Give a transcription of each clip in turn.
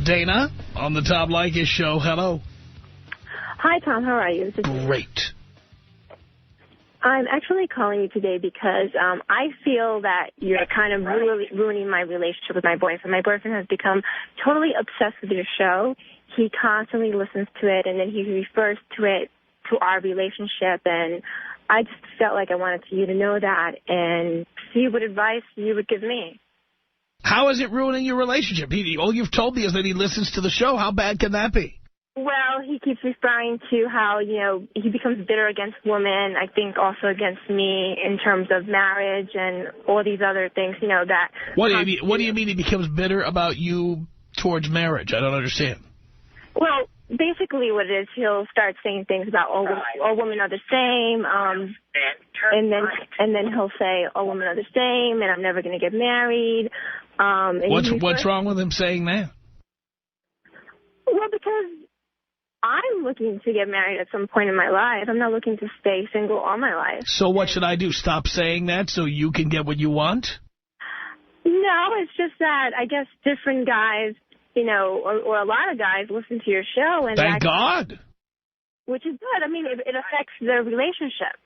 Dana on the Tom Leykis show. Hello. Hi, Tom. How are you? Great. I'm actually calling you today because I feel that you're kind of ruining my relationship with my boyfriend. My boyfriend has become totally obsessed with your show. He constantly listens to it, and then he refers to it to our relationship. And I just felt like I wanted you to know that and see what advice you would give me. How is it ruining your relationship? All you've told me is that he listens to the show. How bad can that be? Well, he keeps referring to how, he becomes bitter against women, I think also against me in terms of marriage and all these other things, that... What do you mean he becomes bitter about you towards marriage? I don't understand. Well, basically what it is, he'll start saying things about all women are the same, and then he'll say all women are the same, and I'm never going to get married. What's wrong with him saying that? Well, because I'm looking to get married at some point in my life. I'm not looking to stay single all my life. So what should I do? Stop saying that so you can get what you want? No, it's just that I guess different guys, or a lot of guys listen to your show. And Thank God. Which is good. I mean, it affects their relationship.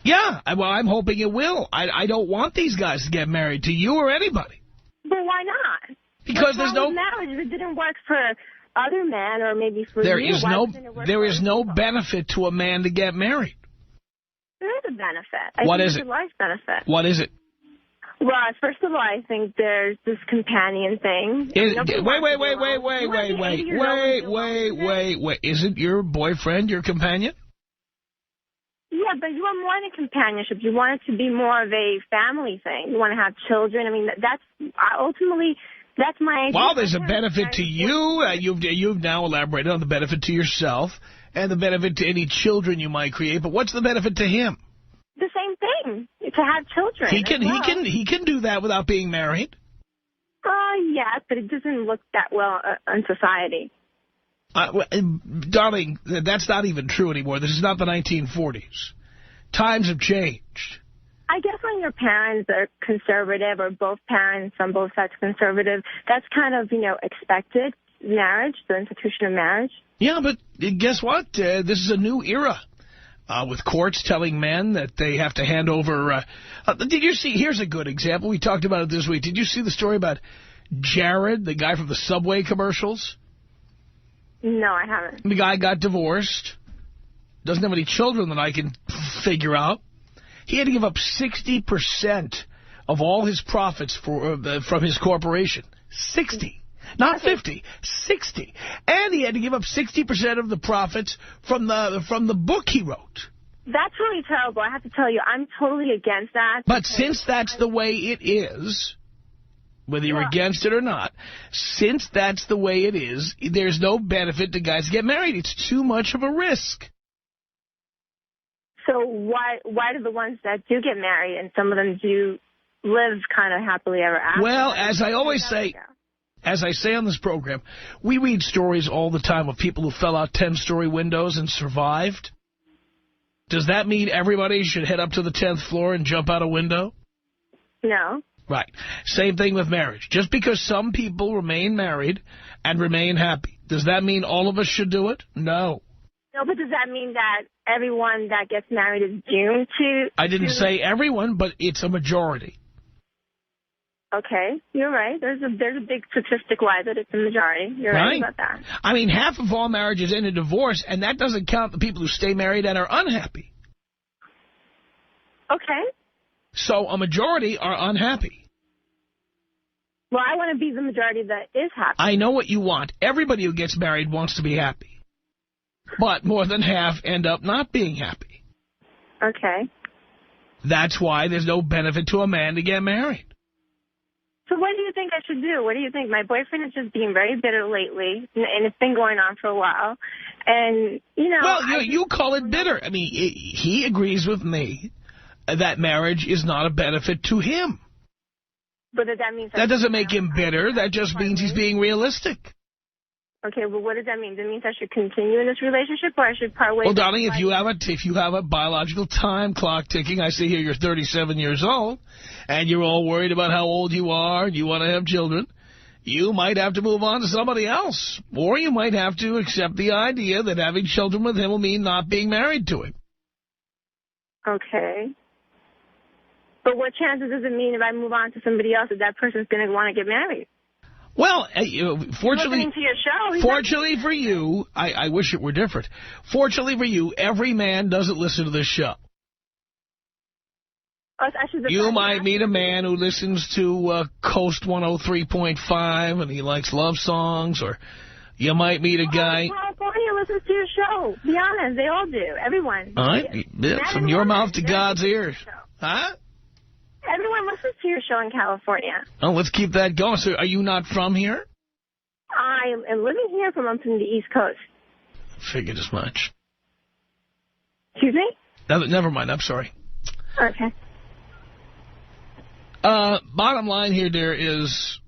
Yeah, well, I'm hoping it will. I don't want these guys to get married to you or anybody. But why not? Because there's no marriage. If it didn't work for other men or maybe for there you, is no benefit to a man to get married. There is a benefit. What is it? It's a life benefit. What is it? Well, first of all, I think there's this companion thing. Wait. Isn't your boyfriend your companion? Yeah, but you want more than companionship. You want it to be more of a family thing. You want to have children. I mean, that's my idea. Well, there's a benefit to you. You've now elaborated on the benefit to yourself and the benefit to any children you might create. But what's the benefit to him? The same thing, to have children. He can do that without being married. Yes, but it doesn't look that well in society. Darling, that's not even true anymore. This is not the 1940s. Times have changed. I guess when your parents are conservative, or both parents on both sides are conservative, that's kind of, expected. Marriage, the institution of marriage. Yeah, but guess what? This is a new era. With courts telling men that they have to hand over... did you see... Here's a good example. We talked about it this week. Did you see the story about Jared, the guy from the Subway commercials? No, I haven't. The guy got divorced. Doesn't have any children that I can figure out. He had to give up 60% of all his profits from his corporation. 60. Not 50. 60. And he had to give up 60% of the profits from the book he wrote. That's really terrible. I have to tell you, I'm totally against that. But since that's the way it is, whether you're against it or not, since that's the way it is, there's no benefit to guys get married. It's too much of a risk. So why do the ones that do get married and some of them do live kind of happily ever after? Well, as I always say, as I say on this program, we read stories all the time of people who fell out 10-story windows and survived. Does that mean everybody should head up to the 10th floor and jump out a window? No. Right. Same thing with marriage. Just because some people remain married and remain happy, does that mean all of us should do it? No. No, but does that mean that everyone that gets married is doomed to... I didn't say everyone, but it's a majority. Okay, you're right. There's a big statistic-wise that it's a majority. You're right about that. I mean, half of all marriages end in divorce, and that doesn't count the people who stay married and are unhappy. Okay. So a majority are unhappy. Well, I want to be the majority that is happy. I know what you want. Everybody who gets married wants to be happy. But more than half end up not being happy. Okay. That's why there's no benefit to a man to get married. So what do you think I should do? What do you think? My boyfriend is just being very bitter lately, and it's been going on for a while. And, Well, you call it bitter. I mean, he agrees with me that marriage is not a benefit to him. But that means... That doesn't make him bitter. That just means he's being realistic. Okay, well, what does that mean? Does it mean I should continue in this relationship, or I should part ways? Well, darling, if you have a biological time clock ticking, I see here you're 37 years old, and you're all worried about how old you are, and you want to have children. you might have to move on to somebody else. Or you might have to accept the idea that having children with him will mean not being married to him. Okay. But what chances does it mean if I move on to somebody else that person's going to want to get married? Well, fortunately, to your show, fortunately for you, I wish it were different. Fortunately for you, every man doesn't listen to this show. You might meet a man who listens to Coast 103.5 and he likes love songs, or you might meet a guy. California listens to your show. Be honest, they all do. Everyone. All right, from your mouth to God's ears. Huh? Everyone listens to your show in California. Oh, let's keep that going. So are you not from here? I am living here, but I'm from the East Coast. Figured as much. Excuse me? Never mind. I'm sorry. Okay. Bottom line here, dear, is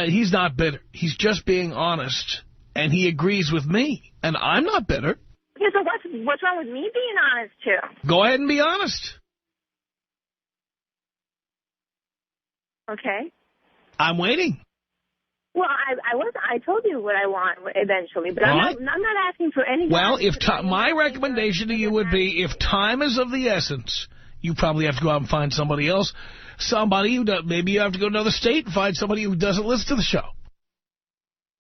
he's not bitter. He's just being honest, and he agrees with me, and I'm not bitter. Yeah, so what's wrong with me being honest, too? Go ahead and be honest. Okay. I'm waiting. Well, I told you what I want eventually, but I'm not asking for anything. Well, my recommendation to you would be, if time is of the essence, you probably have to go out and find somebody else. Somebody who does, maybe you have to go to another state and find somebody who doesn't listen to the show.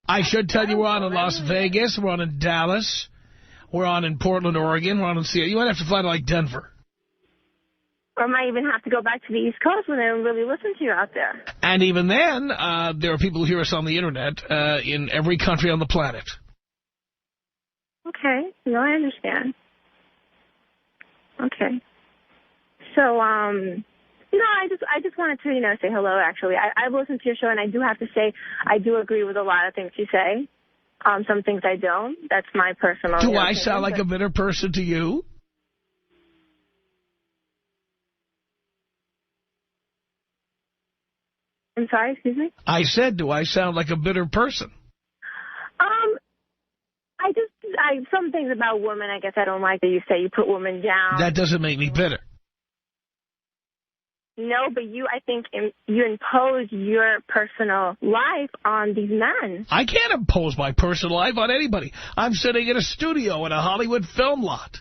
I should tell you we're on in Las Vegas, we're on in Dallas, we're on in Portland, Oregon, we're on in Seattle. You might have to fly to, like, Denver. Or I might even have to go back to the East Coast when they don't really listen to you out there. And even then, there are people who hear us on the Internet in every country on the planet. Okay. No, I understand. Okay. So, I just wanted to, say hello, actually. I've listened to your show, and I do have to say I do agree with a lot of things you say. Some things I don't. That's my personal opinion. Do I sound like a bitter person to you? I'm sorry, excuse me? I said, do I sound like a bitter person? Some things about women, I guess I don't like that you say you put women down. That doesn't make me bitter. No, but I think you impose your personal life on these men. I can't impose my personal life on anybody. I'm sitting in a studio in a Hollywood film lot.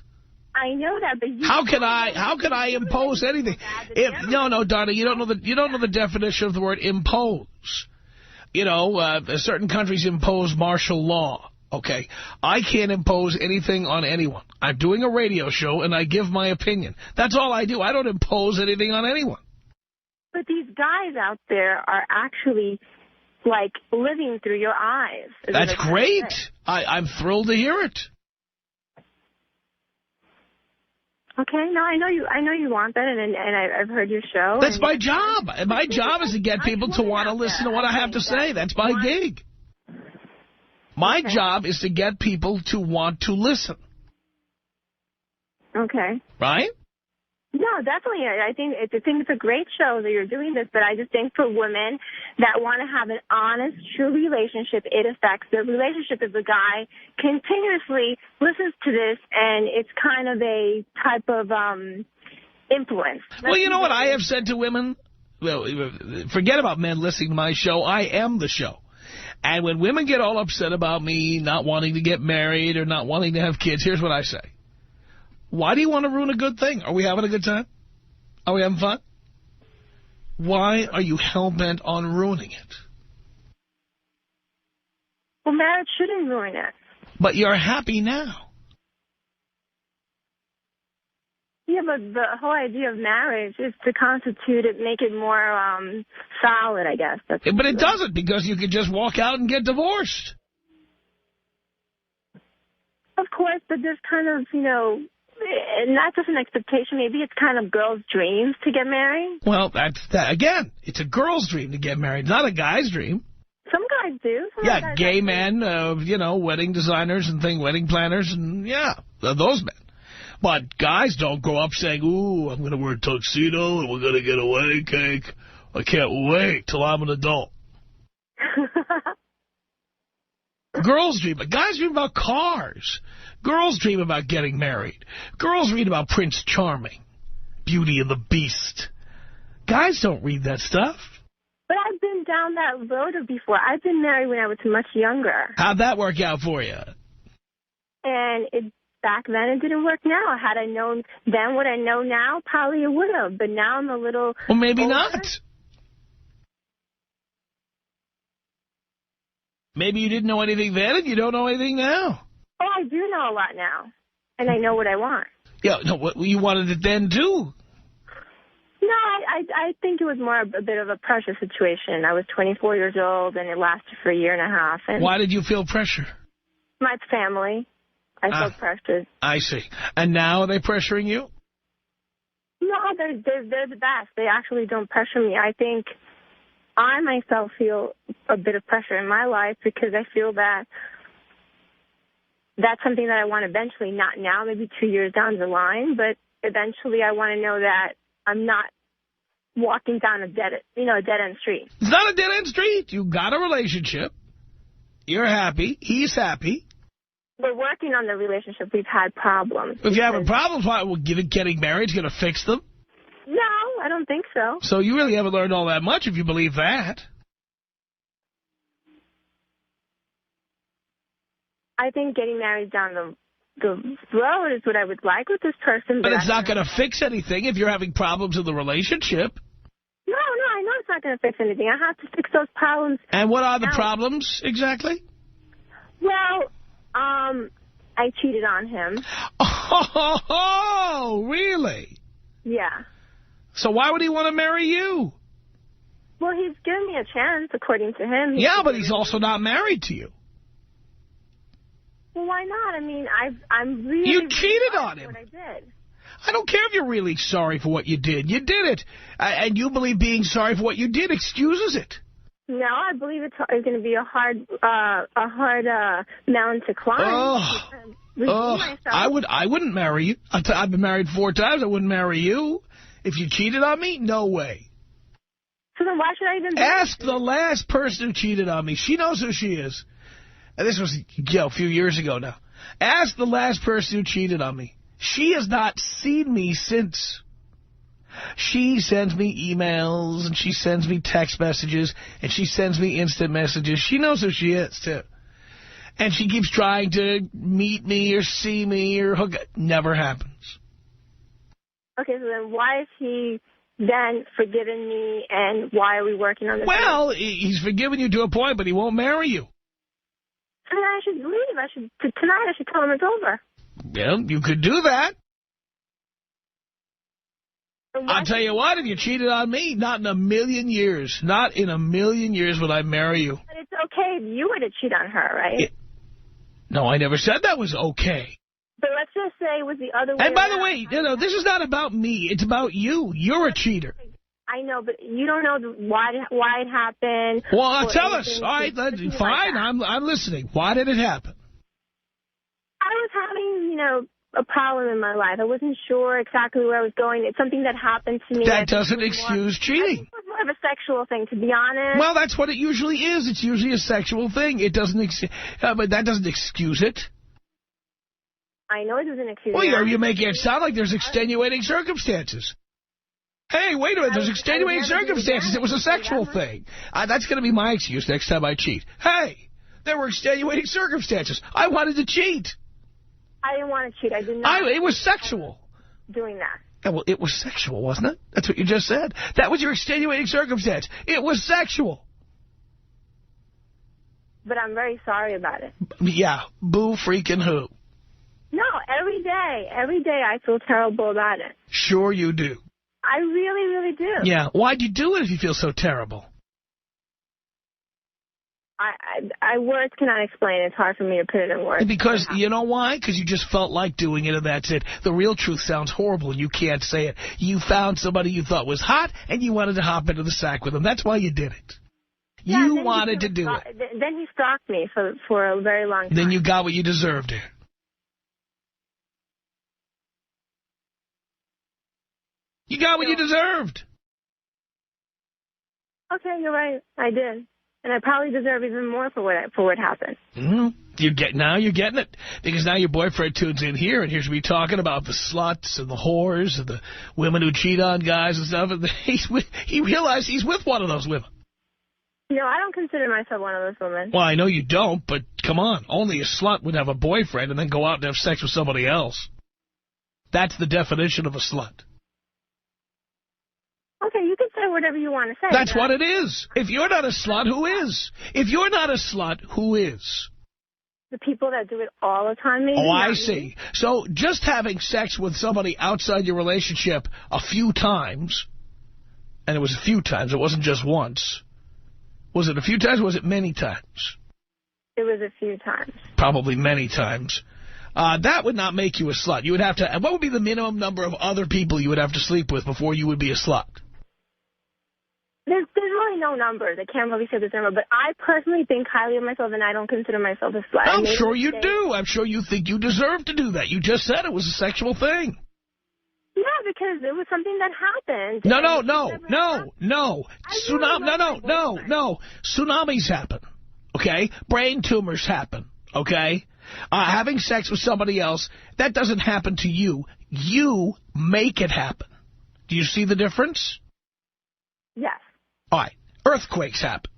I know that, but how can I impose anything? No, darling, you don't know the definition of the word impose. Certain countries impose martial law. Okay, I can't impose anything on anyone. I'm doing a radio show and I give my opinion. That's all I do. I don't impose anything on anyone. But these guys out there are actually, like, living through your eyes. That's great. I'm thrilled to hear it. Okay, no, I know you want that, and I've heard your show. That's my job. My job is to get people to want to listen to what I have to say. That's my gig. My job is to get people to want to listen. Okay. Right? No, definitely. I think it's a great show that you're doing this, but I just think for women that want to have an honest, true relationship, it affects their relationship if the guy continuously listens to this, and it's kind of a type of influence. Well, you know what I have said to women? Well, forget about men listening to my show. I am the show. And when women get all upset about me not wanting to get married or not wanting to have kids, here's what I say. Why do you want to ruin a good thing? Are we having a good time? Are we having fun? Why are you hell-bent on ruining it? Well, marriage shouldn't ruin it. But you're happy now. Yeah, but the whole idea of marriage is to constitute it, make it more solid, I guess. But it doesn't, because you could just walk out and get divorced. Of course, but there's kind of, not just an expectation. Maybe it's kind of girls' dreams to get married. Well, again, it's a girl's dream to get married, not a guy's dream. Some guys do. Yeah, gay men, wedding designers and wedding planners, and those men. But guys don't grow up saying, ooh, I'm going to wear a tuxedo and we're going to get a wedding cake. I can't wait till I'm an adult. Girls dream, but guys dream about cars. Girls dream about getting married. Girls read about Prince Charming, Beauty and the Beast. Guys don't read that stuff. But I've been down that road before. I've been married when I was much younger. How'd that work out for you? And back then it didn't work now. Had I known then what I know now, probably it would have. But now I'm a little Well, maybe older. not. Maybe you didn't know anything then and you don't know anything now. Oh, I do know a lot now. And I know what I want. Yeah, no, what you wanted it then too. No, I think it was more a bit of a pressure situation. I was 24 years old, and it lasted for a year and a half. And why did you feel pressure? my family. I felt pressured. I see. And now are they pressuring you? No, they're the best. They actually don't pressure me. I think I myself feel a bit of pressure in my life because I feel that that's something that I want eventually, not now, maybe 2 years down the line, but eventually I want to know that I'm not walking down a dead-end street. It's not a dead-end street. You got a relationship. You're happy. He's happy. We're working on the relationship. We've had problems. If you're having problems, why? Well, getting married is going to fix them? No, I don't think so. So you really haven't learned all that much if you believe that. I think getting married down the road is what I would like with this person. But it's not going to fix anything if you're having problems in the relationship. No, I know it's not going to fix anything. I have to fix those problems. And what are the problems exactly? Well, I cheated on him. Oh, really? Yeah. So why would he want to marry you? Well, he's given me a chance, according to him. Yeah, but he's also not married to you. Well, why not? I mean, I'm really... You cheated on him. What I did. I don't care if you're really sorry for what you did. You did it. And you believe being sorry for what you did excuses it. No, I believe it's going to be a hard mountain to climb. I wouldn't marry you. I've been married 4 times. I wouldn't marry you. If you cheated on me, no way. So then why should I even... Ask the last person who cheated on me. She knows who she is. And this was a few years ago now. Ask the last person who cheated on me. She has not seen me since. She sends me emails, and she sends me text messages, and she sends me instant messages. She knows who she is, too. And she keeps trying to meet me or see me or hook up. Never happens. Okay, so then why is he then forgiven me, and why are we working on this? Well, he's forgiven you to a point, but he won't marry you. Then I should leave. Tonight I should tell him it's over. Well, you could do that. I'll tell you what, if you cheated on me, not in a million years would I marry you. But it's okay if you were to cheat on her, right? No, I never said that was okay. But let's just say it was the other way And by around. the way, this is not about me. It's about you. You're a cheater. I know, but you don't know why it happened. Well, tell us. All right, fine, I'm listening. Why did it happen? I was having, a problem in my life. I wasn't sure exactly where I was going. It's something that happened to me. That doesn't excuse cheating. I think it was more of a sexual thing, to be honest. Well, that's what it usually is. It's usually a sexual thing. It doesn't, but that doesn't excuse it. I know it doesn't excuse it. Well, you're making it sound like there's extenuating circumstances. Hey, wait a minute, there's extenuating circumstances. It was a sexual thing. That's going to be my excuse next time I cheat. Hey, there were extenuating circumstances. I wanted to cheat. I didn't want to cheat. I did not. It was sexual. Doing that. Yeah, well, it was sexual, wasn't it? That's what you just said. That was your extenuating circumstance. It was sexual. But I'm very sorry about it. Yeah, boo freaking who? No, every day I feel terrible about it. Sure you do. I really, really do. Yeah, why'd you do it if you feel so terrible? Words cannot explain. It's hard for me to put it in words. Because, you know why? Because you just felt like doing it and that's it. The real truth sounds horrible and you can't say it. You found somebody you thought was hot and you wanted to hop into the sack with them. That's why you did it. Yeah, you wanted to do it. Then he stalked me for a very long time. Then you got what you deserved here. You got what you deserved. Okay, you're right. I did. And I probably deserve even more for what happened. Mm-hmm. Now you're getting it. Because now your boyfriend tunes in here and hears me talking about the sluts and the whores and the women who cheat on guys and stuff. And he realized he's with one of those women. No, I don't consider myself one of those women. Well, I know you don't, but come on. Only a slut would have a boyfriend and then go out and have sex with somebody else. That's the definition of a slut. Okay, you can say whatever you want to say. That's what it is. If you're not a slut, who is? If you're not a slut, who is? The people that do it all the time, maybe. Oh, I see. So just having sex with somebody outside your relationship a few times, and it was a few times, it wasn't just once. Was it a few times or was it many times? It was a few times. Probably many times. That would not make you a slut. You would have to. What would be the minimum number of other people you would have to sleep with before you would be a slut? There's really no number. I can't really say this number, but I personally think highly of myself, and I don't consider myself a slut. I'm sure you do. I'm sure you think you deserve to do that. You just said it was a sexual thing. Yeah, because it was something that happened. No. Tsunamis happen, okay? Brain tumors happen, okay? Having sex with somebody else, that doesn't happen to you. You make it happen. Do you see the difference? Yes. All right. Earthquakes happen.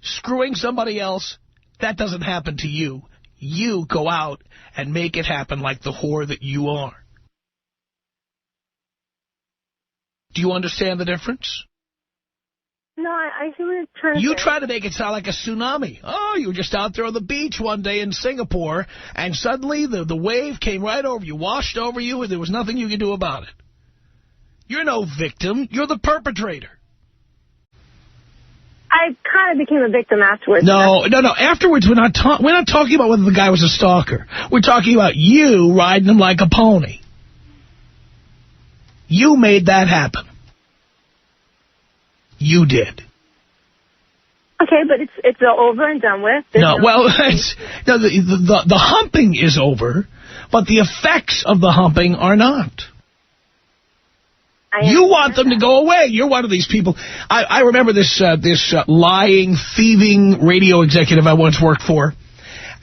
Screwing somebody else, that doesn't happen to you. You go out and make it happen like the whore that you are. Do you understand the difference? No, I see what you're trying to say. You try to make it sound like a tsunami. Oh, you were just out there on the beach one day in Singapore, and suddenly the wave came right over you, washed over you, and there was nothing you could do about it. You're no victim. You're the perpetrator. I kind of became a victim afterwards. No. Afterwards, we're not talking about whether the guy was a stalker. We're talking about you riding him like a pony. You made that happen. You did. Okay, but it's over and done with. The humping is over, but the effects of the humping are not. You want them to go away. You're one of these people. I remember this lying, thieving radio executive I once worked for.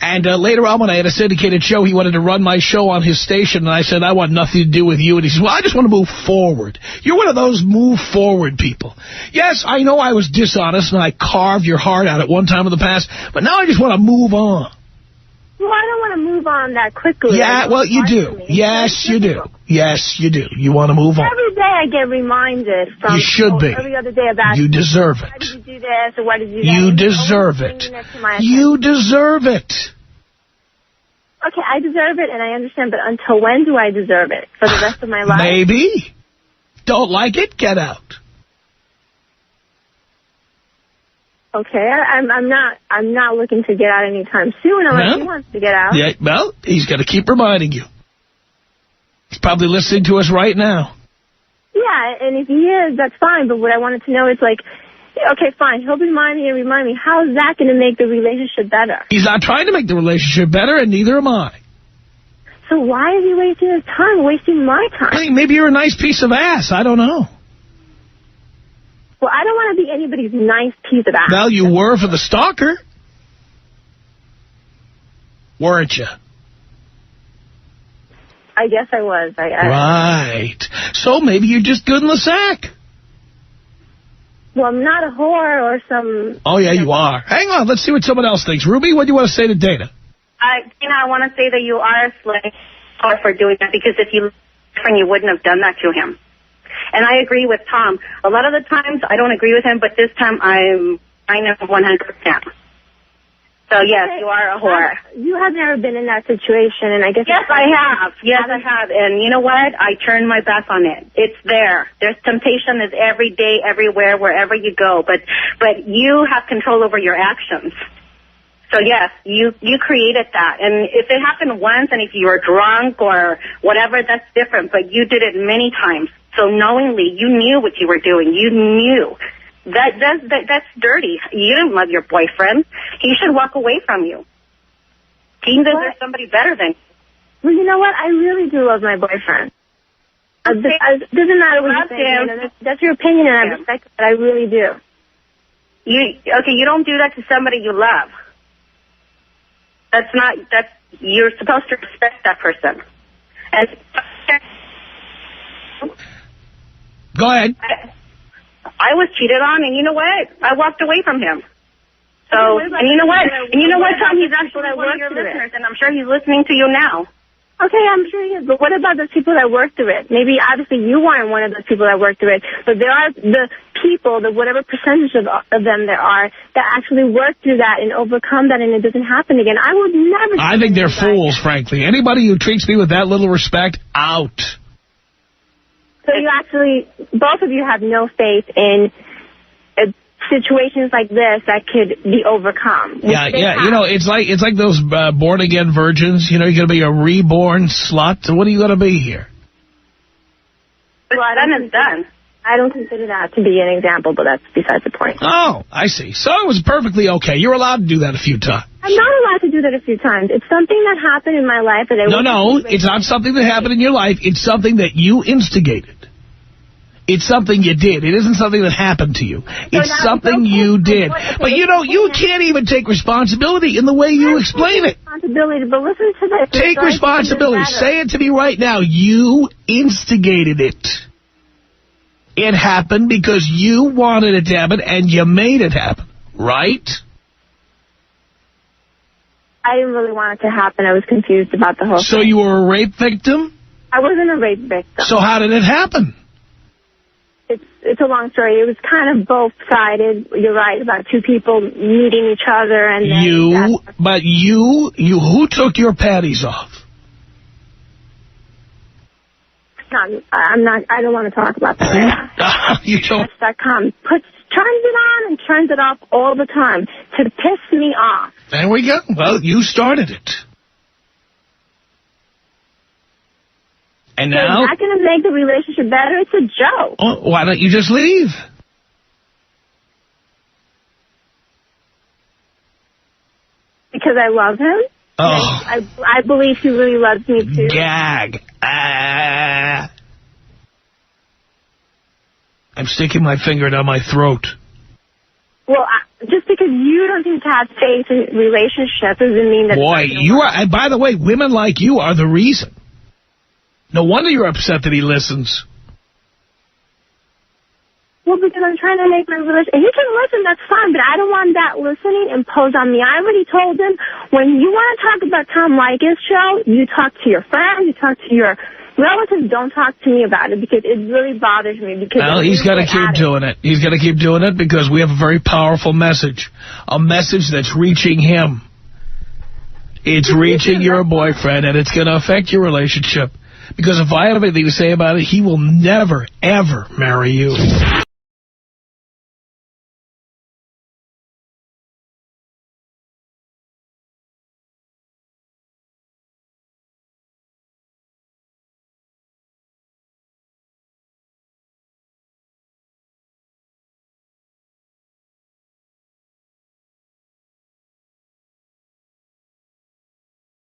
And later on, when I had a syndicated show, he wanted to run my show on his station. And I said, I want nothing to do with you. And he says, well, I just want to move forward. You're one of those move forward people. Yes, I know I was dishonest and I carved your heart out at one time in the past. But now I just want to move on. Well, I don't want to move on that quickly. Yeah, well, you do. Yes, you do. Yes, you do. You want to move on. Every day I get reminded from you should be. Every other day about you deserve it. Why did you do this or why did you do that? You deserve it. You deserve it. Okay, I deserve it and I understand, but until when do I deserve it? For the rest of my life? Maybe. Don't like it? Get out. Okay, I'm not looking to get out anytime soon unless he wants to get out. Yeah, well, he's got to keep reminding you. He's probably listening to us right now. Yeah, and if he is, that's fine. But what I wanted to know is like, okay, fine, he'll remind me. How is that going to make the relationship better? He's not trying to make the relationship better, and neither am I. So why is he wasting his time, wasting my time? I mean, maybe you're a nice piece of ass. I don't know. Well, I don't want to be anybody's nice piece of ass. Well, you were for the stalker. Weren't you? I guess I was. Right. So maybe you're just good in the sack. Well, I'm not a whore or some... Oh, yeah, you are. Hang on. Let's see what someone else thinks. Ruby, what do you want to say to Dana? I want to say that you are a slave for doing that, because if you you wouldn't have done that to him. And I agree with Tom. A lot of the times I don't agree with him, but this time I know 100%. So, yes, you are a whore. You have never been in that situation, and I guess... Yes, I have. Yes, I have. And you know what? I turned my back on it. It's there. There's temptation is every day, everywhere, wherever you go. But you have control over your actions. So, yes, you created that. And if it happened once, and if you were drunk or whatever, that's different. But you did it many times. So knowingly, you knew what you were doing. You knew. That's dirty. You didn't love your boyfriend. He should walk away from you. He deserves somebody better than you. Well, you know what? I really do love my boyfriend. It doesn't matter what you say. That's your opinion, and I respect it, but I really do. You don't do that to somebody you love. You're supposed to respect that person. And go ahead. I was cheated on, and you know what? I walked away from him. So, and you know what? And you know what, Tom? He's actually one of your listeners, and I'm sure he's listening to you now. Okay, I'm sure he is. But what about those people that work through it? Maybe, obviously, you weren't one of those people that worked through it. But there are the people, the whatever percentage of them there are, that actually work through that and overcome that, and it doesn't happen again. I would never... I think they're fools, frankly. Anybody who treats me with that little respect, out. So you actually, both of you have no faith in situations like this that could be overcome. Yeah. You know, it's like those born-again virgins. You know, you're going to be a reborn slut. What are you going to be here? Well, done is done. I don't consider that to be an example, but that's besides the point. Oh, I see. So it was perfectly okay. You're allowed to do that a few times. I'm not allowed to do that a few times. It's something that happened in my life. That No, it's not something that happened in your life. It's something that you instigated. It's something you did. It isn't something that happened to you. It's something you did. But, you know, you can't even take responsibility in the way you explain it. Responsibility, but listen to this. Take responsibility. Say it to me right now. You instigated it. It happened because you wanted it to happen, and you made it happen. Right? I didn't really want it to happen. I was confused about the whole thing. So you were a rape victim? I wasn't a rape victim. So how did it happen? It's a long story. It was kind of both-sided. You're right about two people meeting each other, and then who took your panties off? I don't want to talk about that. You don't. turns it on and turns it off all the time to piss me off. There we go. Well, you started it. And now... It's not going to make the relationship better. It's a joke. Oh, why don't you just leave? Because I love him. Oh. I believe he really loves me, too. Gag. I'm sticking my finger down my throat. Well, just because you don't seem to have faith in relationships doesn't mean that... Boy, you are... And by the way, women like you are the reason. No wonder you're upset that he listens. Well, because I'm trying to make my relationship... He can listen, that's fine, but I don't want that listening imposed on me. I already told him, when you want to talk about Tom Leykis' show, you talk to your friends, you talk to your relatives, don't talk to me about it, because it really bothers me. Because well, he's got to keep doing it. He's got to keep doing it because we have a very powerful message. A message that's reaching him. It's reaching your boyfriend, and it's going to affect your relationship. Because if I have anything to say about it, he will never, ever marry you.